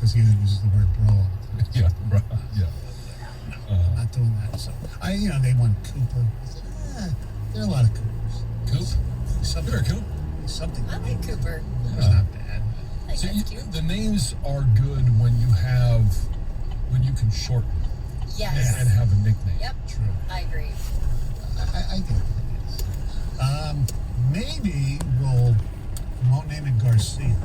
because he uses the word bro all the time. Yeah, bro. Yeah. I'm not doing that. So they want Cooper. There are a lot of Coopers. Coop? You're a Coop? Something. I like Cooper. It's not bad. I think So that's cute. the names are good when you can shorten Yes. and have a nickname. Yep. True. I agree. I think it is. Maybe we'll promote naming Garcia.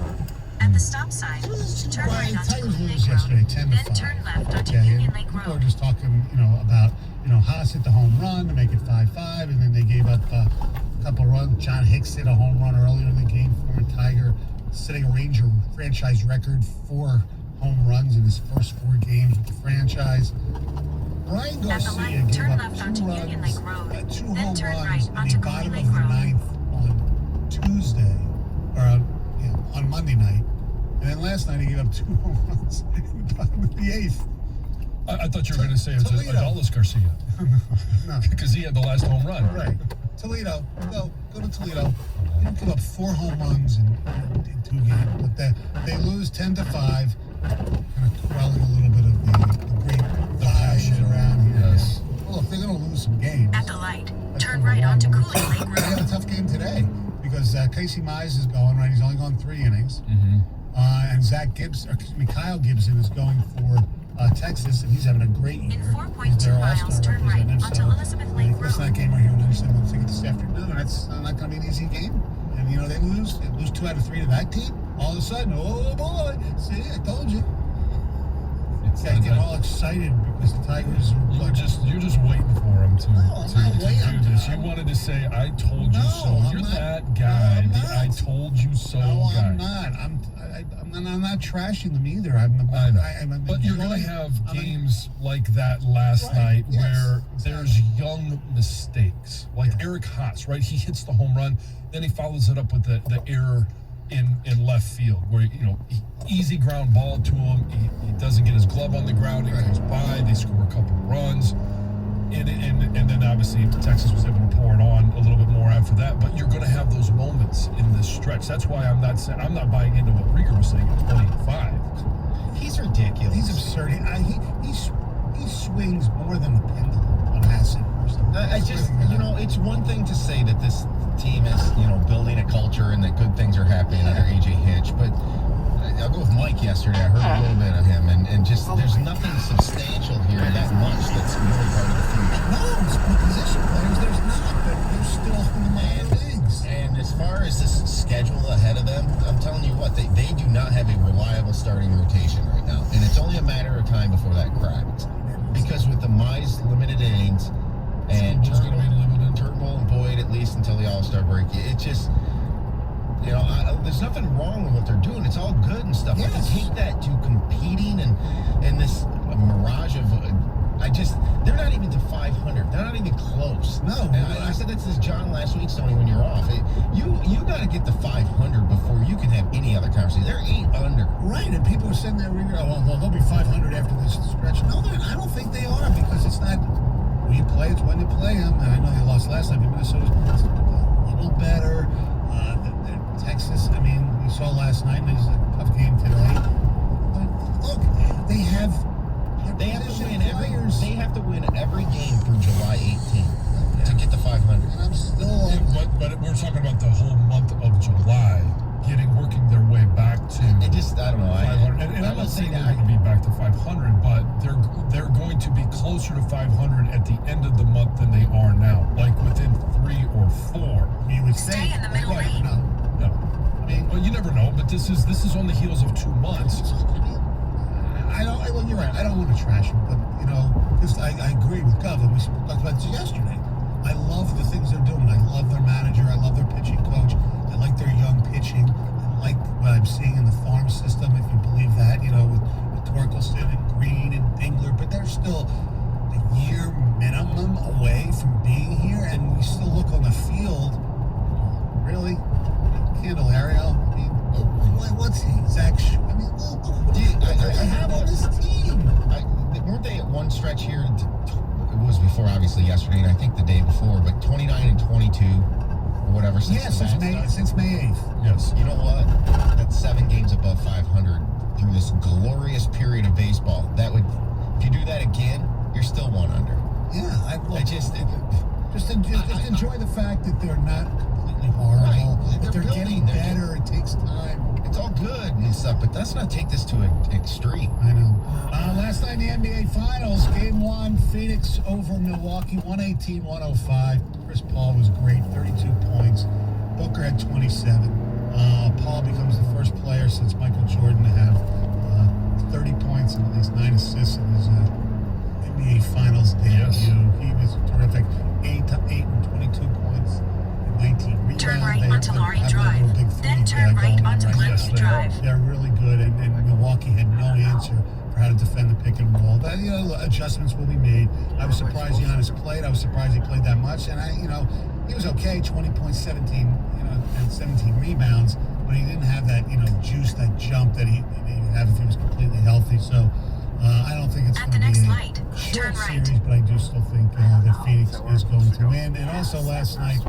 At the stop sign, turn right onto Tigers Cooley lose Lake Road, yesterday, 10 to then 5. turn left onto Okay, Union and Lake people are Road. just talking, about, Haas hit the home run to make it 5-5, and then they gave up a couple runs. John Hicks hit a home run earlier in the game, former Tiger, setting a Ranger franchise record, 4 home runs in his first 4 games with the franchise. Ryan Garcia light, gave turn up left 2 onto runs, Union Lake Road, 2 then home turn runs right in onto the Cooley bottom Lake of the Road. 9th on Tuesday, or on Monday night. And then last night he gave up 2 home runs in the bottom of the 8th. I thought you were going to say it's Toledo. Adolis Garcia. No. Because he had the last home run. Right. Toledo. Go to Toledo. They don't give up 4 home runs in 2 games. But they lose 10-5. Kind of quelling a little bit of the great vibes around here. Yes. Well, if they're going to lose some games. At the light, that's turn number right one. onto Number Cooley two, Lake They had a Road. tough game today because Casey Mize is going, right? He's only gone 3 innings. Mm-hmm. And Kyle Gibson is going for Texas, and he's having a great year. In 4.2 He's their miles, all-star turn right representative, onto Elizabeth Lake That's Road. that game right here on 97 ticket this afternoon. That's not going to be an easy game. And, they lose 2 out of 3 to that team. All of a sudden, oh boy, see, I told you. Guys get all excited because the Tigers are You're just waiting for him to, No, I'm not waiting. do this. You wanted to say, I told you No, so. I'm You're not. that guy. No, I'm The not. I told you so No, guy. I'm not. I'm not trashing them either. I know. I'm But you're going to have I'm games like that last Right, night yes, where exactly. there's young mistakes. Like Eric Haas, right? He hits the home run, then he follows it up with the error in left field where, easy ground ball to him. He doesn't get his glove on the ground. It goes by. They score a couple runs. And then obviously Texas was able to pour it on a little bit more after that. But you're going to have those moments in this stretch. That's why I'm not buying into what Rieger was saying at 25. He's ridiculous. He's absurd. He swings more than the pendulum on Hassan. I just, it's one thing to say that this team is, building a culture and that good things are happening under AJ Hinch, but I'll go with Mike yesterday. I heard a little bit of him, and just there's nothing substantial here that much that's really part of the future. No, it's for position players. There's not, but there's still minor things. And as far as this schedule ahead of them, I'm telling you what, they do not have a reliable starting rotation right now, and it's only a matter of time before that cracks. Because with the Mize limited innings and Turnbull's going to be limited. Turnbull and Boyd at least until the All-Star break, it just, there's nothing wrong with what they're doing. It's all good and stuff. Yes. But to take that to competing and this mirage of, they're not even to 500. They're not even close. No. And I said that to John last week, Stoney, when you're off. You got to get to 500 before you can have any other conversation. They're 8 under. Right, and people are sitting there, they'll be 500 after this stretch. No, I don't think they are because it's not who you play, it's when you play them. And I know they lost last night, but Minnesota's a little better. Texas, we saw last night, and it was a tough game today. But look, they have to win every game through July 18th to get to 500. And I'm still But we're talking about the whole month of July, working their way back to I don't know. 500. And I'm not saying they're going to be back to 500, but they're going to be closer to 500 at the end of the month than they are now, like within 3 or 4. you would Stay think. in the middle Right, lane. no. Well, you never know, but this is on the heels of 2 months. You're right. I don't want to trash them, but because I agree with Gov, and we talked about this yesterday. I love the things they're doing. I love their manager. I love their pitching coach. I like their young pitching. I like what I'm seeing in the farm system, if you believe that. With Torkelson and Green and Dingler, but they're still a year minimum away from being here, and we still look on the field. Really, Candelario. What's he? Zach? I have on this team. Weren't they at one stretch here? It was before, obviously, yesterday, and I think the day before, but 29 and 22 or whatever. Since May 8th. Yes. You know what? That's 7 games above 500 through this glorious period of baseball. That would, if you do that again, you're still one under. Yeah, Just enjoy the fact that they're not completely horrible. Right. That they're They're getting building. better. It takes time. it's all good and stuff, but let's not take this to an extreme. I know. Last night in the NBA Finals, Game 1, Phoenix over Milwaukee, 118-105. Chris Paul was great, 32 points. Booker had 27. Paul becomes the first player since Michael Jordan to have 30 points and at least 9 assists in his NBA Finals debut. Yes. He was terrific. 8 and 22 points and 19 rebounds. Turn right They onto have Laurie a little Drive. big Then three turn guy right going on onto right now. Glenview Yes, they are. Drive. They're really good, and Milwaukee had no answer for how to defend the pick and roll. That, adjustments will be made. I was surprised Giannis played. I was surprised he played that much, and he was okay, 20 points, 17, and 17 rebounds, but he didn't have that, juice, that jump that he'd have if he was completely healthy. So I don't think it's At going the to be next a light, short turn right. series, but I do still think that Phoenix is going to win. And also last night,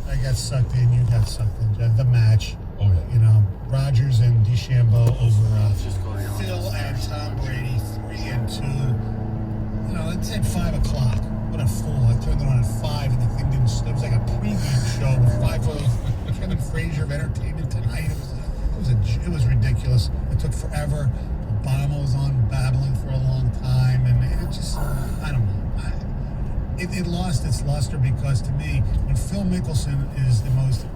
I got sucked in. You got sucked in, Jeff. The match. Oh, yeah. Rodgers and DeChambeau over Phil and Tom Brady, 3-2. It said 5 o'clock. What a fool! I turned it on at 5, and the thing didn't. It was like a pregame show with 5 hours. Kevin Frazier of Entertainment Tonight. It was ridiculous. It took forever. Obama was on babbling for a long time, and it just, I don't know. It lost its luster because, to me, when Phil Mickelson is the most,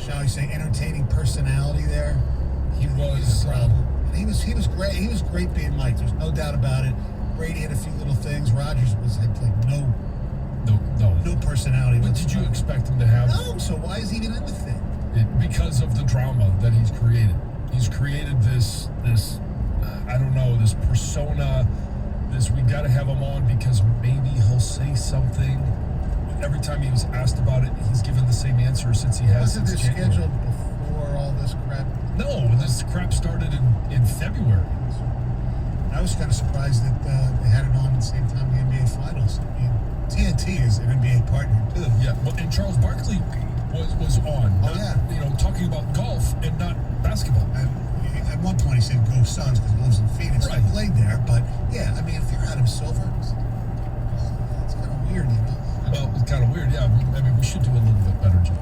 shall we say, entertaining personality there, He was. a problem. He was great. He was great being Mike. There's no doubt about it. Brady had a few little things. Rodgers had like no personality. But did you expect him to have? No. So why is he even in the thing? Because of the drama that he's created. He's created this I don't know, this persona, we got to have him on because maybe he'll say something. Every time he was asked about it, he's given the same answer since he has Wasn't since this January. scheduled before all this crap? No, this crap started in February. I was kind of surprised that they had it on at the same time the NBA Finals. I mean, TNT is an NBA partner too. Yeah, well, and Charles Barkley was on. Oh, yeah. Talking about golf and not basketball. And at one point he said "Go Suns" because he lives in Phoenix. Right. He played there, but yeah, I mean, if you're Adam Silver, it's kind of weird, Well, it's kind of weird. Yeah, I mean, we should do a little bit better job.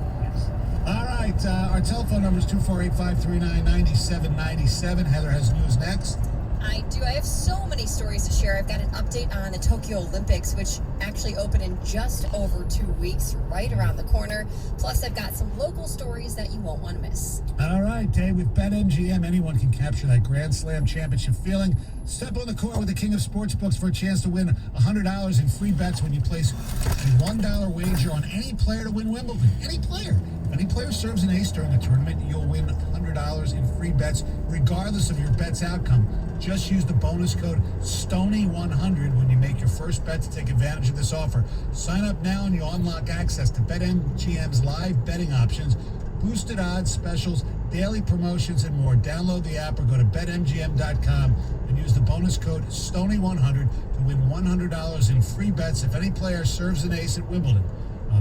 All right, our telephone number is 248-539-9797. Heather has news next. I do. I have so many stories to share. I've got an update on the Tokyo Olympics, which actually open in just over 2 weeks, right around the corner. Plus, I've got some local stories that you won't want to miss. All right, Dave, with BetMGM, anyone can capture that Grand Slam championship feeling. Step on the court with the king of sportsbooks for a chance to win $100 in free bets when you place a $1 wager on any player to win Wimbledon. Any player. If any player serves an ace during the tournament, you'll win $100 in free bets, regardless of your bet's outcome. Just use the bonus code STONY100 when you make your first bet to take advantage of this offer. Sign up now and you'll unlock access to BetMGM's live betting options, boosted odds, specials, daily promotions, and more. Download the app or go to BetMGM.com and use the bonus code STONY100 to win $100 in free bets if any player serves an ace at Wimbledon.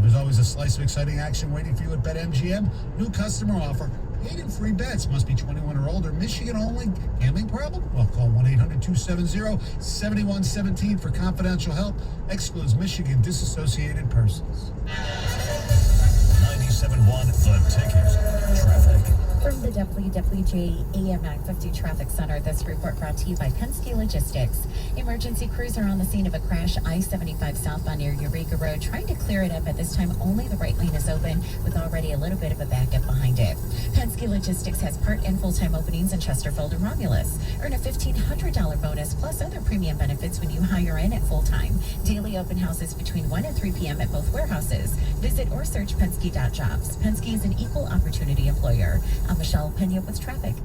There's always a slice of exciting action waiting for you at BetMGM. New customer offer. Paid in free bets. Must be 21 or older. Michigan only. Gambling problem? Well, call 1-800-270-7117 for confidential help. Excludes Michigan disassociated persons. 97.1 The Ticket. Traffic. From the WWJ AM 950 Traffic Center, this report brought to you by Penske Logistics. Emergency crews are on the scene of a crash, I-75 southbound near Eureka Road, trying to clear it up. At this time, only the right lane is open, with already a little bit of a backup behind it. Penske Logistics has part and full-time openings in Chesterfield and Romulus. Earn a $1,500 bonus plus other premium benefits when you hire in at full-time. Daily open houses between 1 and 3 p.m. at both warehouses. Visit or search Penske.jobs. Penske is an equal opportunity employer. I'm Michelle Pena with traffic.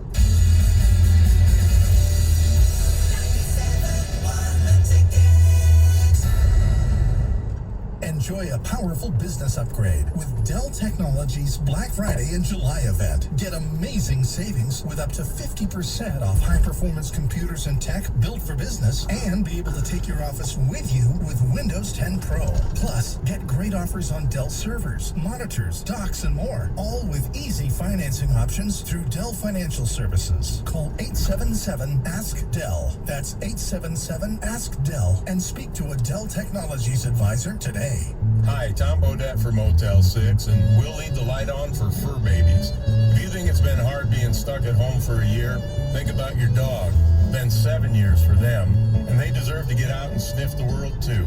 Enjoy a powerful business upgrade with Dell Technologies Black Friday and July event. Get amazing savings with up to 50% off high-performance computers and tech built for business, and be able to take your office with you with Windows 10 Pro. Plus, get great offers on Dell servers, monitors, docks, and more, all with easy financing options through Dell Financial Services. Call 877-ASK-DELL. That's 877-ASK-DELL, and speak to a Dell Technologies advisor today. Hi, Tom Bodette for Motel 6, and we'll leave the light on for fur babies. If you think it's been hard being stuck at home for a year, think about your dog. It's been 7 years for them, and they deserve to get out and sniff the world too.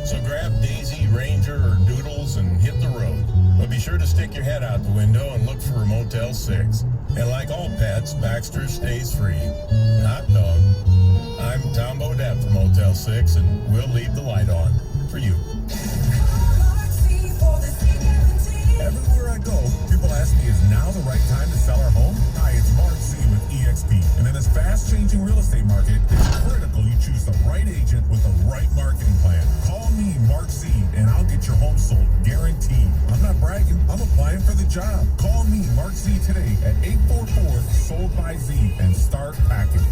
So grab Daisy, Ranger, or Doodles and hit the road. But be sure to stick your head out the window and look for a Motel 6. And like all pets, Baxter stays free. Hot dog. I'm Tom Bodette for Motel 6, and we'll leave the light on for you. Everywhere I go, people ask me, is now the right time to sell our home? Hi, it's Mark Z with eXp. And in this fast-changing real estate market, it's critical you choose the right agent with the right marketing plan. Call me, Mark Z, and I'll get your home sold, guaranteed. I'm not bragging. I'm applying for the job. Call me, Mark Z, today at 844-SOLD-BY-Z and start packing.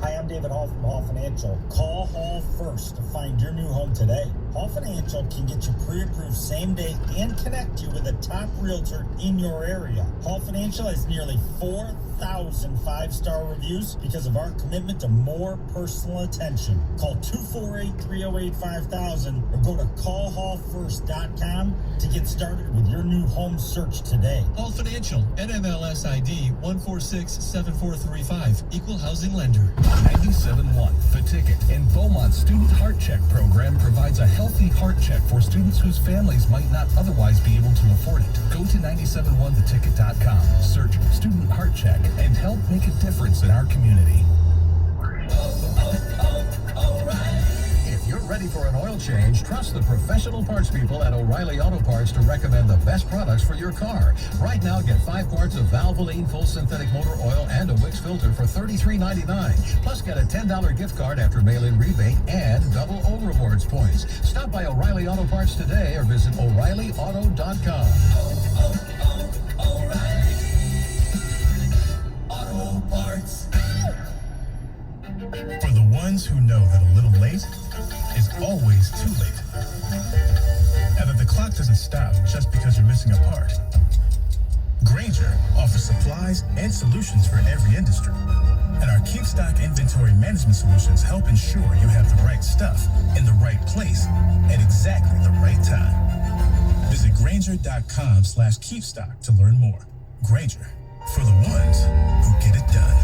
Hi, I'm David Hall from Hall Financial. Call Hall first to find your new home today. Hall Financial can get you pre-approved same day and connect you with a top realtor in your area. Hall Financial has nearly 4,000 five-star reviews because of our commitment to more personal attention. Call 248-308-5000 or go to callhallfirst.com to get started with your new home search today. Hall Financial, NMLS ID 1467435, Equal Housing Lender. 97.1 The Ticket and Beaumont's Student Heart Check program provides a healthy heart check for students whose families might not otherwise be able to afford it. Go to 971theticket.com, search Student Heart Check, and help make a difference in our community. If you're ready for an oil change, trust the professional parts people at O'Reilly Auto Parts to recommend the best products for your car. Right now, get 5 quarts of Valvoline full synthetic motor oil and a Wix filter for $33.99. Plus, get a $10 gift card after mail-in rebate and double O Rewards points. Stop by O'Reilly Auto Parts today or visit O'ReillyAuto.com. O'Reilly Auto Parts. For the ones who know that a little late is always too late, and that the clock doesn't stop just because you're missing a part, Grainger offers supplies and solutions for every industry. And our Keep Stock inventory management solutions help ensure you have the right stuff in the right place at exactly the right time. Visit Grainger.com/keepstock to learn more. Grainger, for the ones who get it done.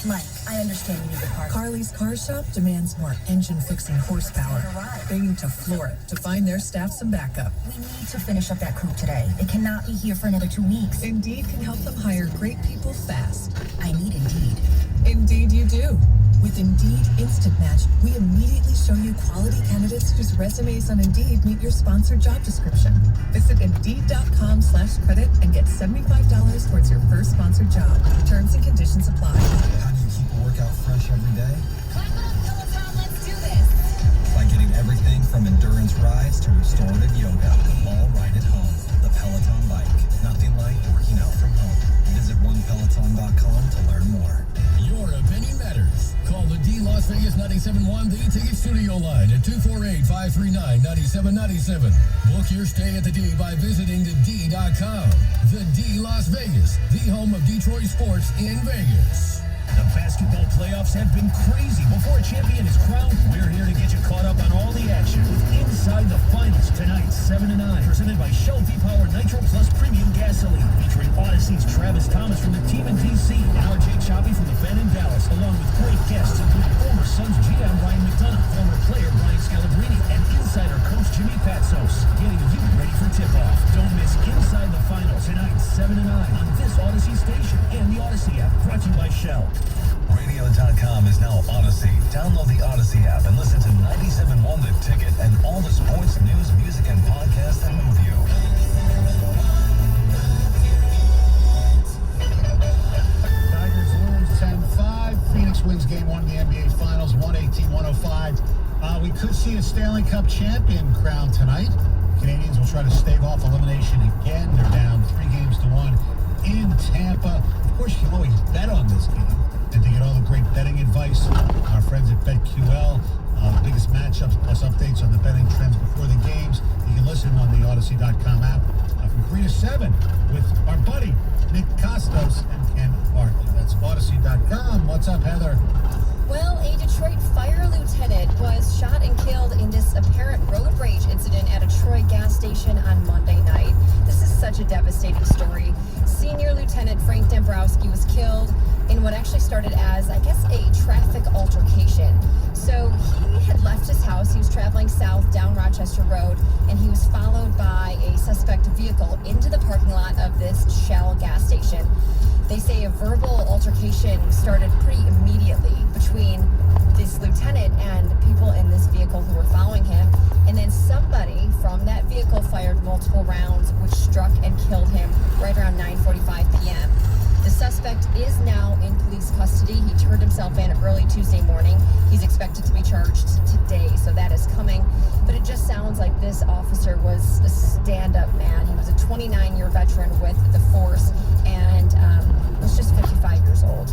Mike, I understand you need a car. Carly's Car Shop demands more engine-fixing horsepower. They need to floor it to find their staff some backup. We need to finish up that coupe today. It cannot be here for another 2 weeks. Indeed can help them hire great people fast. I need Indeed. Indeed you do. With Indeed Instant Match, we immediately show you quality candidates whose resumes on Indeed meet your sponsored job description. Visit Indeed.com/credit and get $75 towards your first sponsored job. Terms and conditions apply. How do you keep a workout fresh every day? Climb up, Peloton, let's do this. By getting everything from endurance rides to restorative yoga, all right at home. The Peloton Bike. Nothing like working out from home. Visit onepeloton.com to learn more. Your opinion matters. Call the D Las Vegas 97.1 The Ticket Studio line at 248-539-9797. Book your stay at the D by visiting thed.com. The D Las Vegas, the home of Detroit sports in Vegas. The basketball playoffs have been crazy. Before a champion is crowned, we're here to get you caught up on all the action with Inside the Finals tonight, 7 to 9. Presented by Shell V-Power Nitro Plus Premium Gasoline. Featuring Odyssey's Travis Thomas from the team in DC and RJ Choppy from the fan in Dallas. Along with great guests including former Suns GM Ryan McDonough, former player Brian Scalabrine, and insider coach Jimmy Patsos. Getting you ready for tip-off. Don't miss Inside the Finals tonight, 7 to 9 on this Odyssey station and the Odyssey app. Brought to you by Shell. Radio.com is now Odyssey. Download the Odyssey app and listen to 97.1 The Ticket and all the sports, news, music, and podcasts that move you. Tigers lose 10-5. Phoenix wins game 1 in the NBA see a Stanley Cup champion crowned tonight. Canadians will try to stave off elimination again. They're down 3-1 in Tampa. Of course, you can always bet on this game. And to get all the great betting advice, our friends at BetQL, biggest matchups plus updates on the betting trends before the games. You can listen on the Odyssey.com app from 3 to 7 with our buddy Nick Costos and Ken Bartley. That's Odyssey.com. What's up, Heather? Well, a Detroit fire lieutenant was shot and killed in this apparent road rage incident at a Troy gas station on Monday night. This is such a devastating story. Senior Lieutenant Frank Dombrowski was killed in what actually started as, I guess, a traffic altercation. So he had left his house. He was traveling south down Rochester Road, and he was followed by a suspect vehicle into the parking lot of this Shell gas station. They say a verbal altercation started pretty immediately between this lieutenant and people in this vehicle who were following him. And then somebody from that vehicle fired multiple rounds, which struck and killed him right around 9:45 p.m. The suspect is now in police custody. He turned himself in early Tuesday morning. He's expected to be charged today, so that is coming. But it just sounds like this officer was a stand-up man. He was a 29-year veteran with the force and was just 55 years old.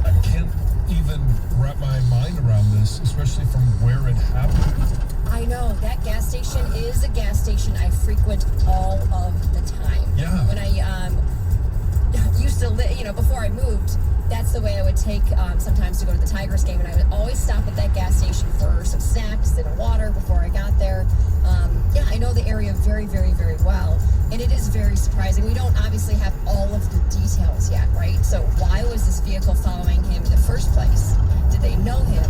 I can't even wrap my mind around this, especially from where it happened. I know, that gas station is a gas station I frequent all of the time. Yeah. When I used to live, before I moved, that's the way I would take sometimes to go to the Tigers game, and I would always stop at that gas station for some snacks and water before I got there. Yeah, I know the area very, very, very well, and it is very surprising. We don't obviously have all of the details yet, right? So why was this vehicle following him in the first place? Did they know him?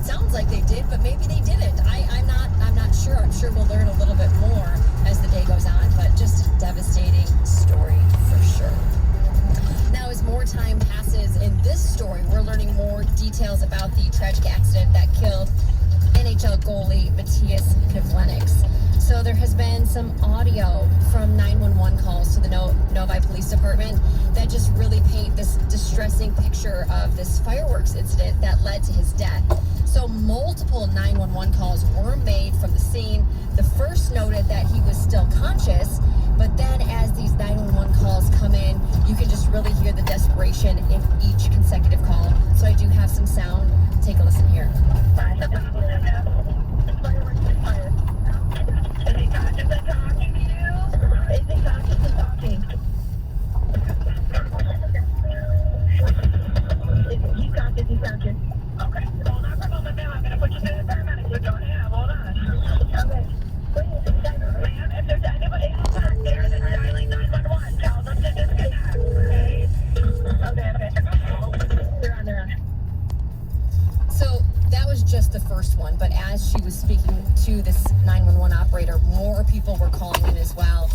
Sounds like they did, but maybe they didn't. I'm not sure. I'm sure we'll learn a little bit more as the day goes on, but just a devastating story for sure. Now, as more time passes in this story, we're learning more details about the tragic accident that killed NHL goalie Matthias Kivlenieks. So there has been some audio from 911 calls to the Novi Police Department that just really paint this distressing picture of this fireworks incident that led to his death. So multiple 911 calls were made from the scene. The first noted that he was still conscious, but then as these 911 calls come in, you can just really hear the desperation in each consecutive call. So I do have some sound. Take a listen here. Is he conscious of talking to you? Is he conscious of talking? He's conscious, he's conscious. Okay, hold on for a moment now. I'm going to put you through the paramedics. We're going in. Hold on. Okay. Ma'am, if there's anybody else out there that's dialing 911, tell them to disconnect. Okay? Okay. They're on. So that was just the first one, but as she was speaking to this 911 operator, more people were calling in as well.